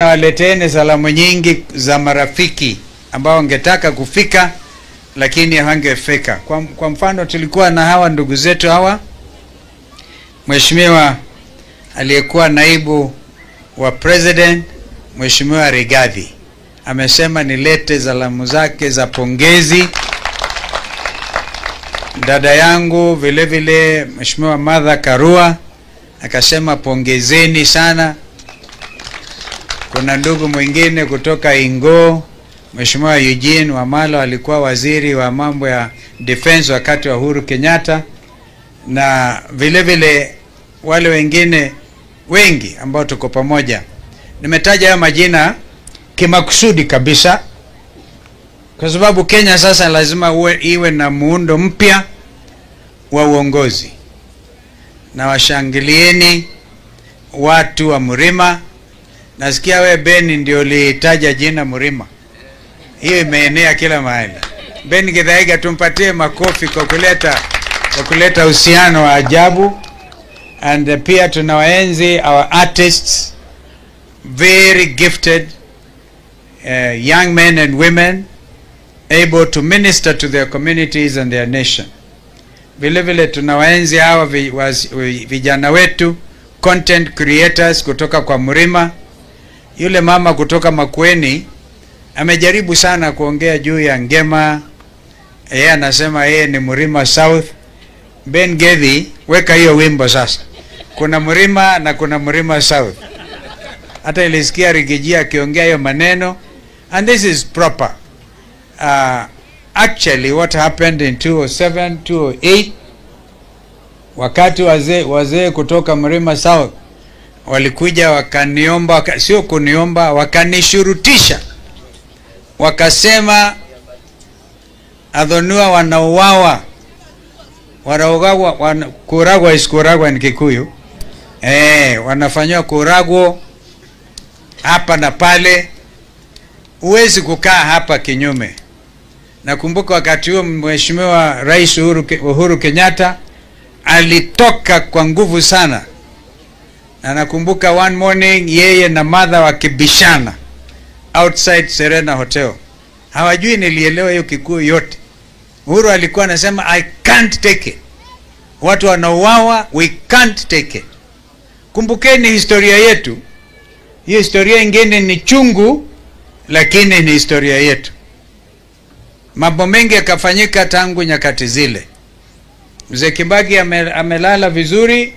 Waleteni salamu nyingi za marafiki ambao wangetaka kufika lakini hangefika. Kwa mfano tulikuwa na hawa ndugu zetu hawa. Mheshimiwa aliyekuwa naibu wa president, Mheshimiwa Rigathi, amesema nilete salamu zake za pongezi. Dada yangu vile vile Mheshimiwa Martha Karua akasema pongezeni sana. Kuna ndugu mwingine kutoka Ingo, Mheshimiwa Eugene Wamalwa, alikuwa waziri wa mambo ya defense wakati wa Uhuru Kenyatta, na vile vile wale wengine wengi ambao tuko pamoja. Nimetaja haya majina kimakusudi kabisa kwa sababu Kenya sasa lazima iwe na muundo mpya wa uongozi. Na washangilieni watu wa Murima. Nasikia we Beni ndio litaja jina Murima. Hiyo imeenea kila mahali. Beni Githaiga tumpatie makofi kwa kuleta uhusiano wa ajabu. And pia tunawaenzi our artists, very gifted young men and women able to minister to their communities and their nation. Vile vile tunawaenzi hawa vijana wetu, content creators kutoka kwa Murima. Yule mama kutoka Makueni amejaribu sana kuongea juu ya Ngema. Yeye anasema yeye ni Murima South. Ben Gethi, weka hiyo wimbo sasa. Kuna Murima na kuna Murima South. Hata ilisikia Rigijia akiongea hiyo maneno. And this is proper. Actually what happened in 2007, 2008, wakati wazee kutoka Murima South walikuja wakaniomba, sio kuniomba, wakanishurutisha. Wakasema Adhonua wanauawa. Kuragwa iskuragwa ni Kikuyu. Wanafanywa kuragwo hapa na pale. Huwezi kukaa hapa kinyume. Nakumbuka wakati huo Mheshimiwa Rais Uhuru Kenyatta alitoka kwa nguvu sana. Na nakumbuka one morning yeye na Martha wakibishana outside Serena Hotel. Hawajui nilielewa hiyo Kikuyu yote. Uhuru alikuwa anasema I can't take it. Watu wanauawa, we can't take it. Kumbukeni historia yetu. Hiyo historia ingine ni chungu lakini ni historia yetu. Mambo mengi yakafanyika tangu nyakati zile. Mzee Kibaki amelala vizuri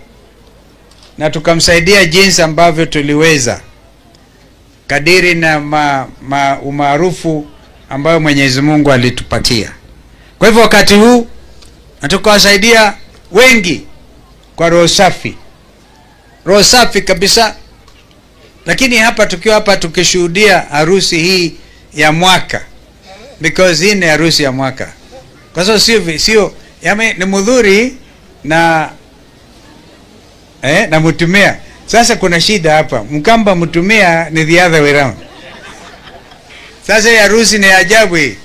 na tukamsaidia jinsi ambavyo tuliweza kadiri na umaarufu ambayo Mwenyezi Mungu alitupatia. Kwa hivyo wakati huu tukawasaidia wengi kwa roho safi. Roho safi kabisa. Lakini hapa tukiwa hapa tukishuhudia harusi hii ya mwaka, because hii ni harusi ya mwaka. Kwa sababu sio ni Mudhuri na Mutumia. Sasa kuna shida hapa. Mkamba Mutumia ni the other way around. Sasa hii harusi ni ajabu hii.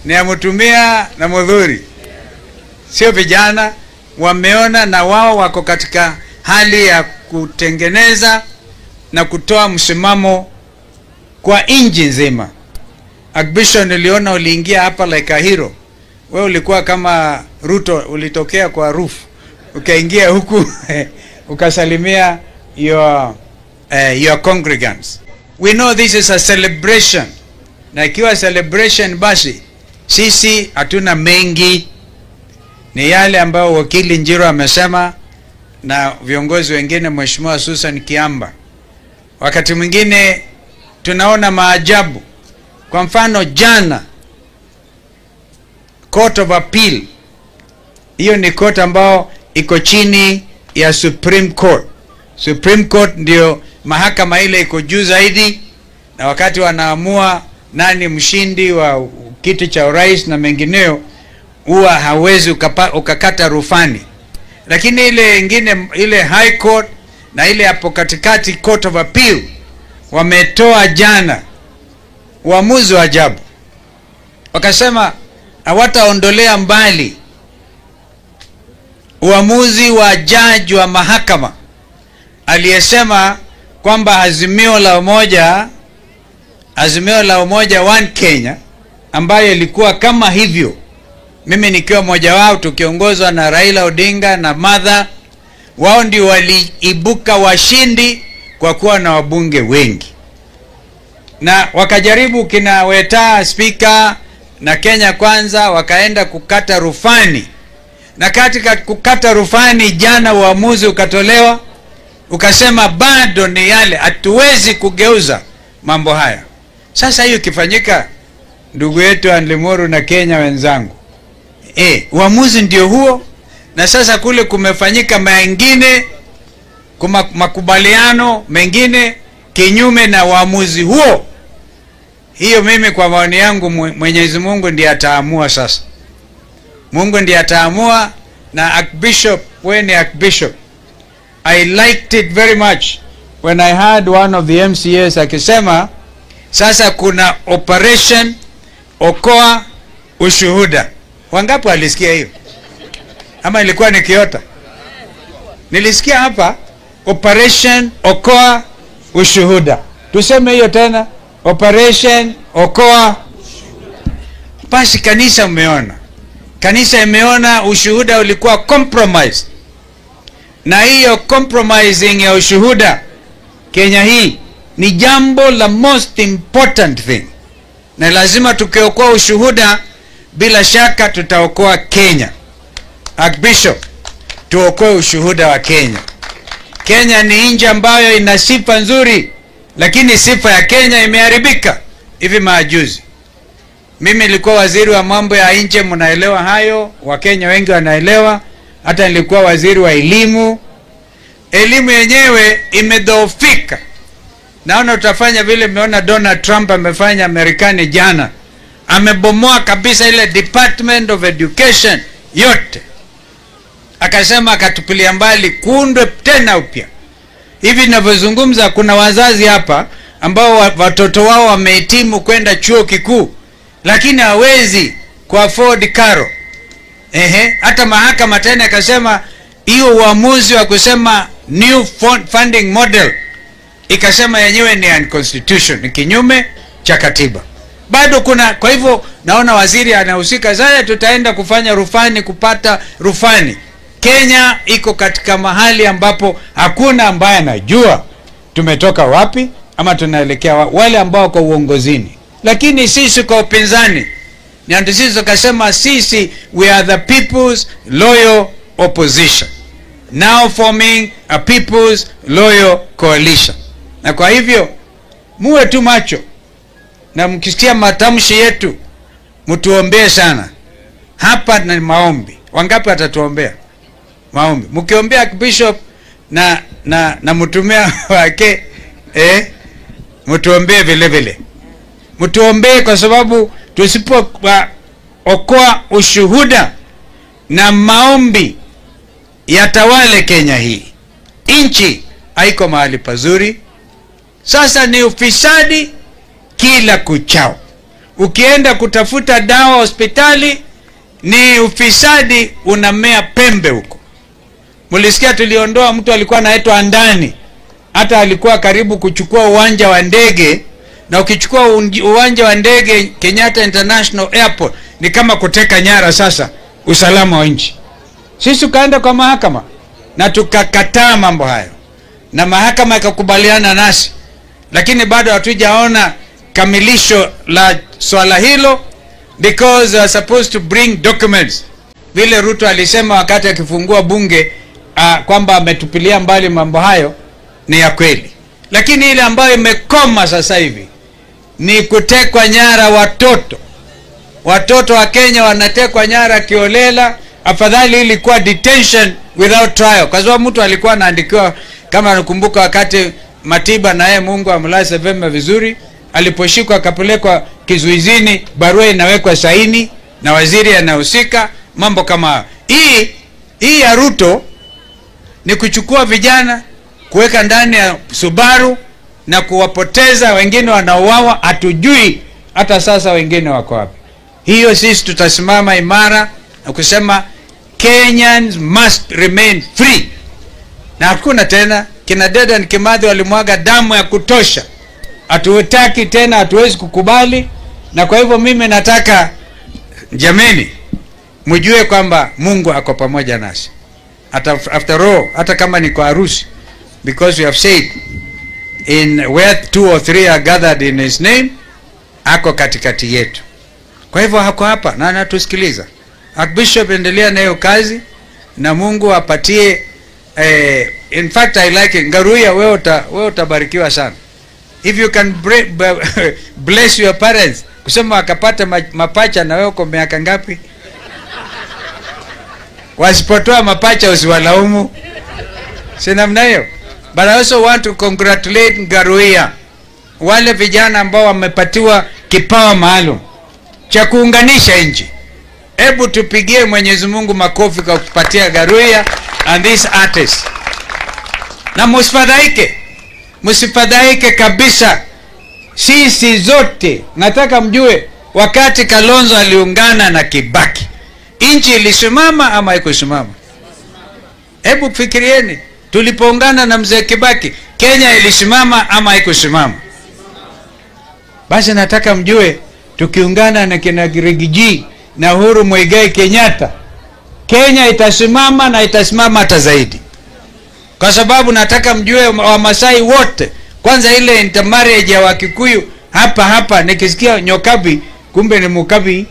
Ni ya Mutumia na Mudhuri. Sio vijana wameona na wao wako katika hali ya kutengeneza na kutoa msimamo kwa inji nzima. Agbisho niliona uliingia hapa like a hero. Wewe ulikuwa kama Ruto, ulitokea kwa roof. Ukaingia huku ukasalimia your congregants. We know this is a celebration. Na ikiwa celebration basi sisi hatuna mengi, ni yale ambayo wakili Njiro amesema na viongozi wengine, Mheshimiwa Susan Kiamba. Wakati mwingine tunaona maajabu. Kwa mfano jana Court of Appeal, hiyo ni court ambao iko chini ya Supreme Court. Supreme Court ndio mahakama ile iko juu zaidi, na wakati wanaamua nani mshindi wa kiti cha urais na mengineo, huwa hawezi ukakata rufani. Lakini ile ingine, ile High Court na ile hapo katikati Court of Appeal, wametoa jana uamuzi wa ajabu. Wakasema hawataondolea mbali uamuzi wa judge wa mahakama aliyesema kwamba azimio la umoja One Kenya ambayo ilikuwa kama hivyo, mimi nikiwa mmoja wao, tukiongozwa na Raila Odinga na Martha, wao ndio waliibuka washindi kwa kuwa na wabunge wengi, na wakajaribu kina Weta speaker na Kenya Kwanza wakaenda kukata rufani, na katika kukata rufani jana uamuzi ukatolewa ukasema bado ni yale, hatuwezi kugeuza mambo haya. Sasa hiyo kifanyika, ndugu yetu Limuru na Kenya wenzangu, uamuzi ndio huo, na sasa kule kumefanyika mengine, makubaliano mengine kinyume na uamuzi huo. Hiyo mimi kwa maoni yangu Mwenyezi Mungu ndiye ataamua sasa. Mungu ndiye ataamua, na Archbishop, when Archbishop, I liked it very much when I heard one of the MCAs akisema sasa kuna operation Okoa Ushuhuda. Wangapi walisikia hiyo? Ama ilikuwa nikiota? Nilisikia hapa operation Okoa Ushuhuda. Tuseme hiyo tena, operation Okoa. Basi kanisa umeona, kanisa imeona ushuhuda ulikuwa compromised, na hiyo compromising ya ushuhuda Kenya hii ni jambo la most important thing, na lazima tukiokoa ushuhuda bila shaka tutaokoa Kenya. Archbishop, tuokoe ushuhuda wa Kenya. Kenya ni nchi ambayo ina sifa nzuri, lakini sifa ya Kenya imeharibika hivi majuzi. Mimi nilikuwa waziri wa mambo ya nje, mnaelewa hayo, Wakenya wengi wanaelewa. Hata nilikuwa waziri wa elimu. Elimu yenyewe imedhoofika. Naona utafanya vile mmeona Donald Trump amefanya Marekani jana. Amebomoa kabisa ile Department of Education yote. Akasema akatupilia mbali, kuundwe tena upya. Hivi ninavyozungumza kuna wazazi hapa ambao watoto wao wamehitimu kwenda chuo kikuu, lakini hawezi kuafford karo. Hata mahakama tena akasema hiyo uamuzi wa kusema new funding model, ikasema yenyewe ni unconstitutional, ni kinyume cha katiba. Bado kuna, kwa hivyo naona waziri anahusika. Sasa tutaenda kufanya rufani, kupata rufani. Kenya iko katika mahali ambapo hakuna ambaye anajua tumetoka wapi ama tunaelekea wale ambao kwa uongozini. Lakini sisi kwa upinzani, ni sisi tukasema sisi we are the people's loyal opposition, now forming a people's loyal coalition. Na kwa hivyo muwe tu macho, na mkisikia matamshi yetu mtuombee sana. Hapa na maombi. Wangapi atatuombea? Maombi. Mkiombea Bishop na mtumia wake, mtuombee vile vile. Mtuombee kwa sababu tusipo okoa ushuhuda na maombi yatawale Kenya hii, nchi haiko mahali pazuri. Sasa ni ufisadi kila kuchao. Ukienda kutafuta dawa hospitali ni ufisadi unamea pembe huko. Mulisikia tuliondoa mtu alikuwa anaitwa Andani, hata alikuwa karibu kuchukua uwanja wa ndege, na ukichukua uwanja wa ndege Kenyatta International Airport ni kama kuteka nyara sasa usalama wa nchi. Sisi tukaenda kwa mahakama na tukakataa mambo hayo, na mahakama ikakubaliana nasi, lakini bado hatujaona kamilisho la swala hilo, because they are supposed to bring documents. Vile Ruto alisema wakati akifungua bunge kwamba ametupilia mbali mambo hayo, ni ya kweli. Lakini ile ambayo imekoma sasa hivi ni kutekwa nyara watoto. Watoto wa Kenya wanatekwa nyara kiolela. Afadhali ilikuwa detention without trial, kwa sababu mtu alikuwa anaandikiwa, kama nakumbuka wakati Matiba na yeye Mungu amlaze vema vizuri, aliposhikwa akapelekwa kizuizini, barua inawekwa saini na waziri anahusika, mambo kama hii ya Ruto ni kuchukua vijana kuweka ndani ya Subaru na kuwapoteza, wengine wanauawa, hatujui hata sasa wengine wako wapi. Hiyo sisi tutasimama imara na kusema Kenyans must remain free, na hakuna tena kina Dedan Kimathi walimwaga damu ya kutosha. Hatuwataki tena, hatuwezi kukubali. Na kwa hivyo mimi nataka jameni mjue kwamba Mungu ako pamoja nasi. After all, hata kama ni kwa harusi, because we have said in where 2 or 3 are gathered in his name, ako katikati yetu. Kwa hivyo hako hapa na anatusikiliza. Archbishop, endelea na hiyo kazi na Mungu apatie in fact I like it. Ngaruya, wewe utabarikiwa sana. If you can bless your parents, kusema wakapata mapacha na wewe uko miaka ngapi? Wasipotoa mapacha usiwalaumu. Si namna hiyo. But I also want to congratulate Ngaruya, wale vijana ambao wamepatiwa kipawa maalum cha kuunganisha nchi. Hebu tupigie Mwenyezi Mungu makofi kwa kupatia Ngaruya and these artists. Na msifadhaike kabisa. Sisi zote nataka mjue, wakati Kalonzo aliungana na Kibaki, nchi ilisimama ama haikusimama? Hebu fikirieni, tulipoungana na mzee Kibaki, Kenya ilisimama ama haikusimama? Basi nataka mjue, tukiungana na kina Rigiji na Uhuru Muigai Kenyatta, Kenya itasimama na itasimama hata zaidi. Kwa sababu nataka mjue Wamasai wote, kwanza ile intermarriage ya Wakikuyu hapa nikisikia Nyokabi, kumbe ni Mukabi,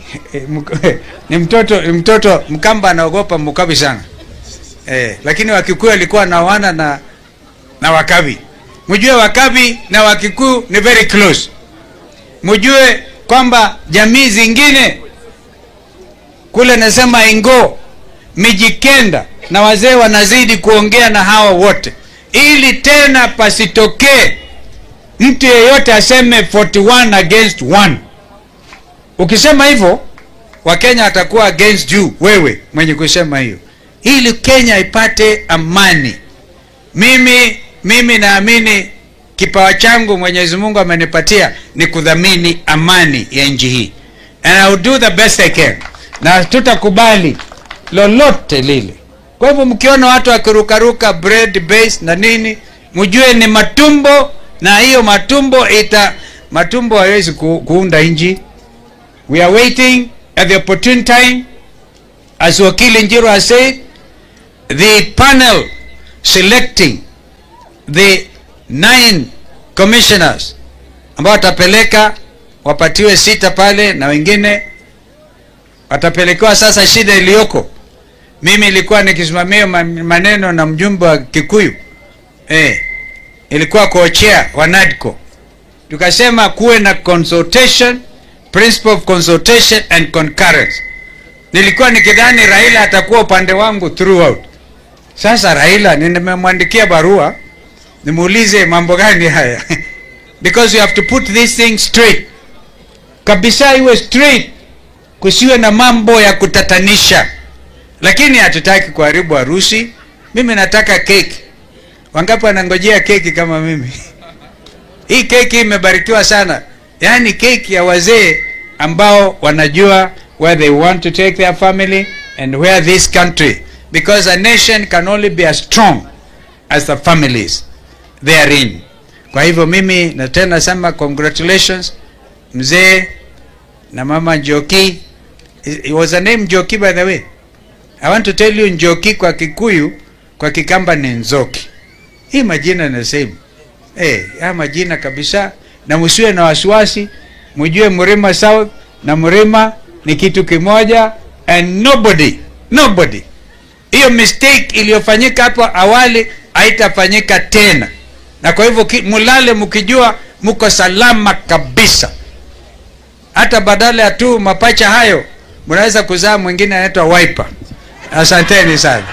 ni mtoto Mkamba anaogopa Mukabi sana. Lakini Wakikuyu walikuwa naoana na Wakabi. Mjue Wakabi na Wakikuyu ni very close. Mjue kwamba jamii zingine kule nasema Ingo, Mijikenda na wazee wanazidi kuongea na hawa wote, ili tena pasitokee mtu yeyote aseme 41 against 1. Ukisema hivyo, Wakenya atakuwa against you, wewe mwenye kusema hiyo, ili Kenya ipate amani. Mimi naamini kipawa changu Mwenyezi Mungu amenipatia ni kudhamini amani ya nchi hii, and I will do the best I can, na tutakubali lolote lile. Kwa hivyo mkiona watu wakirukaruka bread base na nini, mjue ni matumbo, na hiyo matumbo haiwezi kuunda nchi. We are waiting at the opportune time, as Wakili Njiru has said, the panel selecting the 9 commissioners ambao watapeleka, wapatiwe 6 pale na wengine watapelekewa. Sasa shida iliyoko, mimi ilikuwa nikisimamia maneno na mjumbe wa Kikuyu, ilikuwa co-chair wa NADCO. Tukasema kuwe na consultation, principle of consultation and concurrence. Nilikuwa nikidhani Raila atakuwa upande wangu throughout. Sasa Raila nimemwandikia barua nimuulize mambo gani haya because you have to put these things straight. Kabisa iwe straight, kusiwe na mambo ya kutatanisha. Lakini hatutaki kuharibu harusi. Mimi nataka keki. Wangapi wanangojea keki kama mimi? Hii keki imebarikiwa sana. Yaani keki ya wazee ambao wanajua where they want to take their family and where this country, because a nation can only be as strong as the families they are in. Kwa hivyo mimi na tena sema congratulations mzee na mama Njoki. It was a name Njoki, by the way. I want to tell you, Njoki kwa Kikuyu, kwa Kikamba ni Nzoki. Hii majina ni same. Haya majina kabisa, na msiwe na wasiwasi. Mjue Mrima South na Mrima ni kitu kimoja, and nobody. Hiyo mistake iliyofanyika hapo awali haitafanyika tena. Na kwa hivyo mulale mkijua mko salama kabisa. Hata badala ya tu mapacha hayo, mnaweza kuzaa mwingine anaitwa Wiper. Asanteni sana.